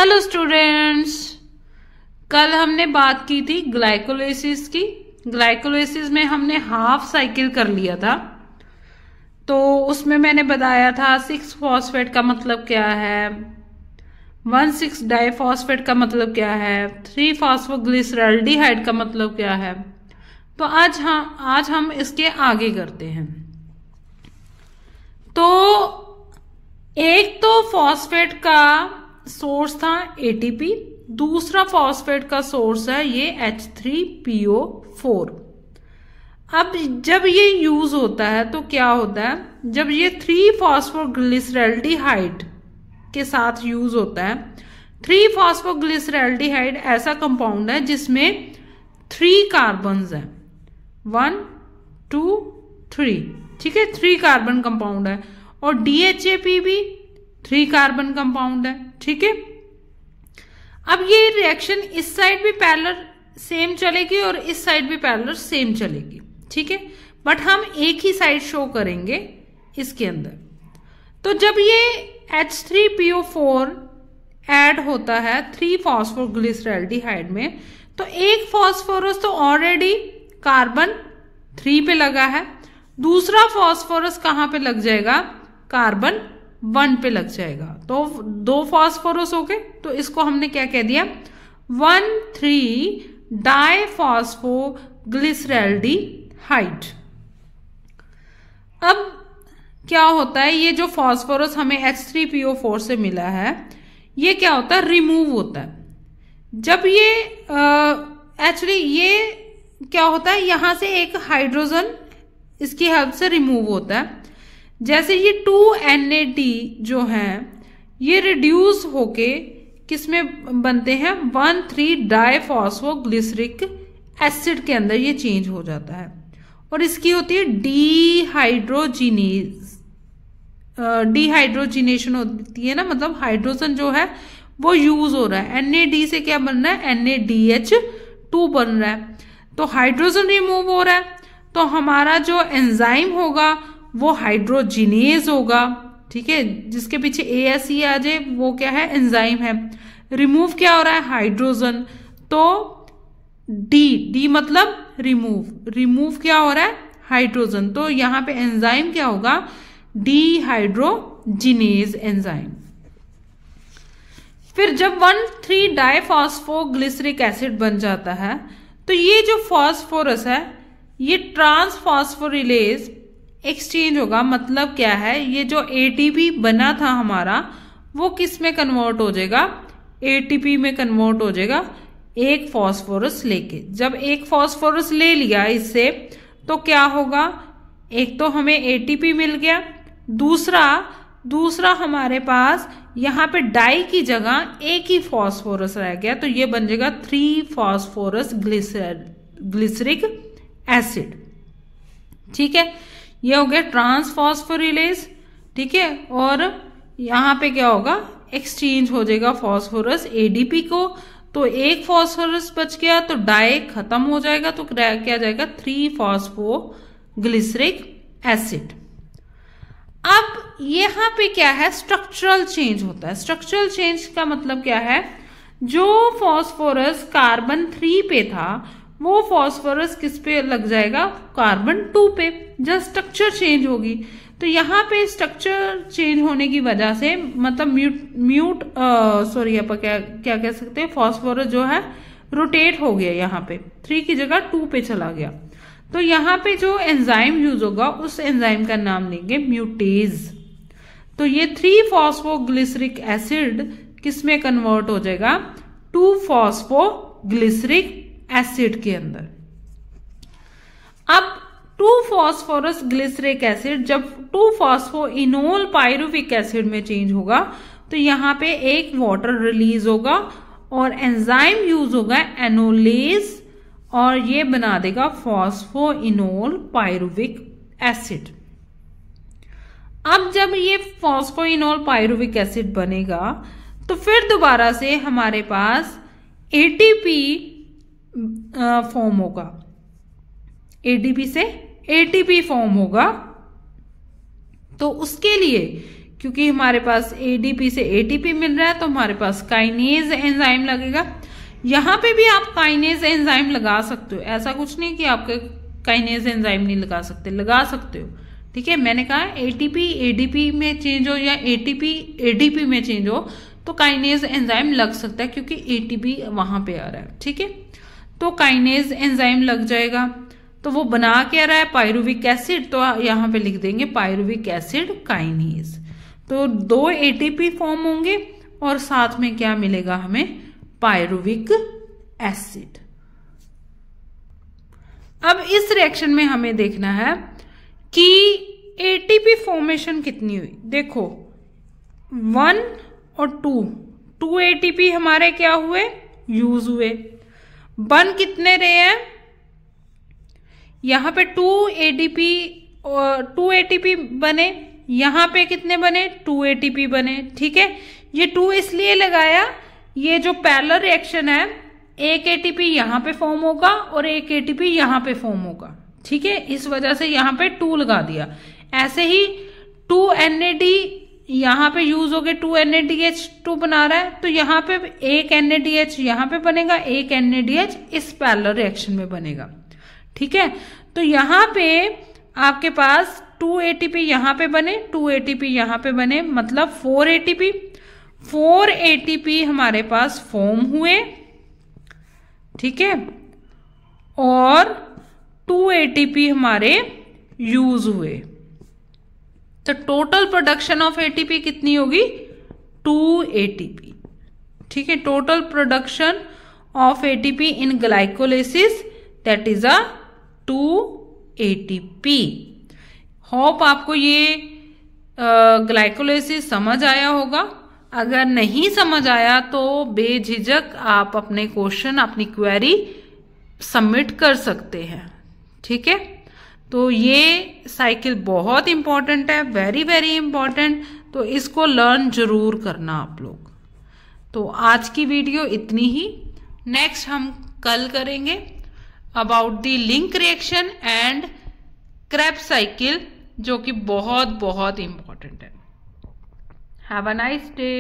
Hello students, कल हमने बात की थी ग्लाइकोलाइसिस की। ग्लाइकोलाइसिस में हमने हाफ साइकिल कर लिया था। तो उसमें मैंने बताया था 6 फॉस्फेट का मतलब क्या है, 1,6 डाइफॉस्फेट का मतलब क्या है, 3 फॉस्फोग्लिसरैल्डिहाइड का मतलब क्या है। तो आज हम इसके आगे करते हैं। तो एक तो फॉस्फेट का सोर्स था एटीपी, दूसरा फॉस्फेट का सोर्स है ये H3PO4। अब जब ये यूज होता है तो क्या होता है, जब ये 3 फॉस्फोग्लिसरैल्डिहाइड के साथ यूज होता है। 3 फॉस्फोग्लिसरैल्डिहाइड ऐसा कंपाउंड है जिसमें 3 कार्बन्स हैं, 1 2 3, ठीक है, 3 कार्बन कंपाउंड है। और DHAP भी 3 कार्बन कंपाउंड है, ठीक है। अब ये रिएक्शन इस साइड भी पैरेलल सेम चलेगी और इस साइड भी पैरेलल सेम चलेगी, ठीक है, बट हम एक ही साइड शो करेंगे इसके अंदर। तो जब ये H3PO4 ऐड होता है 3 फॉस्फोग्लिसरैल्डिहाइड में, तो एक फॉस्फोरस तो ऑलरेडी कार्बन 3 पे लगा है, दूसरा फॉस्फोरस कहां पे लग जाएगा, कार्बन 1 पे लग जाएगा। तो 2 फॉस्फोरस हो गए। तो इसको हमने क्या कह दिया, 1,3 डाइफॉस्फोग्लिसरैल्डिहाइड। अब क्या होता है, ये जो फॉस्फोरस हमें H3PO4 से मिला है, ये क्या होता है, रिमूव होता है। जब ये एक्चुअली ये क्या होता है, यहां से एक हाइड्रोजन इसकी हेल्प से रिमूव होता है। जैसे ये 2NAD जो है ये रिड्यूस होके किसमें बनते हैं, 1,3 डाइफॉस्फोग्लिसरिक एसिड के अंदर ये चेंज हो जाता है। और इसकी होती है डिहाइड्रोजिनेशन होती है ना, मतलब हाइड्रोजन जो है वो यूज हो रहा है। NAD से क्या बन रहा है, NADH2 बन रहा है। तो हाइड्रोजन रिमूव हो रहा है, तो हमारा जो एंजाइम होगा वो हाइड्रोजिनेज होगा, ठीक है, जिसके पीछे ASE आ जाए वो क्या है, एंजाइम है। रिमूव क्या हो रहा है, हाइड्रोजन। तो डी मतलब रिमूव क्या हो रहा है, हाइड्रोजन। तो यहां पे एंजाइम क्या होगा, डिहाइड्रोजिनेज एंजाइम। फिर जब 1,3 डाइफॉस्फोग्लिसरिक एसिड बन जाता है, तो ये जो फॉस्फोरस है ये ट्रांसफॉस्फोरिलेज एक्सचेंज होगा। मतलब क्या है, ये जो ATP बना था हमारा वो किस में कन्वर्ट हो जाएगा, ATP में कन्वर्ट हो जाएगा, एक फॉस्फोरस लेके। जब एक फॉस्फोरस ले लिया इससे तो क्या होगा, एक तो हमें ATP मिल गया, दूसरा हमारे पास यहां पे डाई की जगह एक ही फॉस्फोरस रह गया, तो ये बन जाएगा 3 फॉस्फोरस ग्लिसरिक एसिड, ठीक है। ये हो गया ट्रांसफॉस्फोरिलेज, ठीक है। और यहां पे क्या होगा, एक्सचेंज हो जाएगा फॉस्फोरस ADP को, तो एक फॉस्फोरस बच गया तो डाई खत्म हो जाएगा, तो क्या जाएगा, 3 फॉस्फोग्लिसरिक एसिड। अब यहां पे क्या है, स्ट्रक्चरल चेंज होता है। स्ट्रक्चरल चेंज का मतलब क्या है, जो फॉस्फोरस कार्बन 3 पे था वो फॉस्फोरस किस पे लग जाएगा, कार्बन 2 पे। जब स्ट्रक्चर चेंज होगी तो यहाँ पे स्ट्रक्चर चेंज होने की वजह से मतलब आप क्या कह सकते हैं, फॉस्फोरस जो है रोटेट हो गया, यहाँ पे 3 की जगह 2 पे चला गया। तो यहाँ पे जो एंजाइम यूज होगा उस एंजाइम का नाम लेंगे म्यूटेज। तो ये 3 फॉस्फोग्लिसरिक एसिड किस में कन्वर्ट हो जाएगा, 2 फॉस्फोग्लिसरिक एसिड के अंदर। अब 2 फॉस्फोरस ग्लिसरिक एसिड जब 2 फॉस्फोइनोल पाइरुविक एसिड में चेंज होगा तो यहां पे एक वाटर रिलीज होगा और एंजाइम यूज होगा एनोलेज, और ये बना देगा फॉस्फोइनोल पाइरुविक एसिड। अब जब ये फॉस्फोइनोल पाइरुविक एसिड बनेगा तो फिर दोबारा से हमारे पास ATP फॉर्म होगा, ADP से ATP फॉर्म होगा। तो उसके लिए क्योंकि हमारे पास एडीपी से एटीपी मिल रहा है तो हमारे पास काइनेज एंजाइम लगेगा। यहां पे भी आप काइनेज एंजाइम लगा सकते हो, ऐसा कुछ नहीं कि आपके काइनेज एंजाइम नहीं लगा सकते, लगा सकते हो। ठीक है, मैंने कहा एटीपी एडीपी में चेंज हो या एटीपी एडीपी में चेंज हो तो काइनेज एंजाइम लग सकता है क्योंकि एटीपी वहां पे आ रहा है। ठीक है, तो काइनेज एंजाइम लग जाएगा। तो वो बना क्या रहा है, पायरुविक एसिड, तो यहां पे लिख देंगे पायरुविक एसिड काइनेज। तो 2 एटीपी फॉर्म होंगे और साथ में क्या मिलेगा हमें, पायरुविक एसिड। अब इस रिएक्शन में हमें देखना है कि एटीपी फॉर्मेशन कितनी हुई। देखो 1 और 2 एटीपी हमारे क्या हुए, यूज हुए। बन कितने रहे हैं, यहां पे 2 एटीपी बने, यहां पे कितने बने, 2 एटीपी बने। ठीक है, ये 2 इसलिए लगाया, ये जो पैरेलल रिएक्शन है, एक एटीपी यहां पे फॉर्म होगा और एक एटीपी यहां पे फॉर्म होगा। ठीक है, इस वजह से यहां पे 2 लगा दिया। ऐसे ही 2 NAD यहां पे यूज हो गए, 2 NADH2 बना रहा है तो यहां पे एक NADH यहां पे बनेगा, एक NADH इस पैरेलल रिएक्शन में बनेगा। ठीक है, तो यहां पे आपके पास 2 ATP यहां पे बने, 2 ATP यहां पे बने, मतलब 4 ATP हमारे पास फॉर्म हुए। ठीक है, और 2 ATP हमारे यूज हुए। तो टोटल प्रोडक्शन ऑफ एटीपी कितनी होगी, 2 ATP। ठीक है, total production of ATP in glycolysis that is a 2 ATP। Hope आपको ये ग्लाइकोलाइसिस समझ आया होगा। अगर नहीं समझ आया तो बेझिझक आप अपने क्वेश्चन, अपनी क्वेरी सबमिट कर सकते हैं। ठीक है, तो ये साइकिल बहुत इंपॉर्टेंट है, वेरी वेरी इंपॉर्टेंट, तो इसको लर्न जरूर करना आप लोग। तो आज की वीडियो इतनी ही, नेक्स्ट हम कल करेंगे about the link reaction and Krebs cycle, जो कि बहुत बहुत इंपॉर्टेंट है। Have a nice day.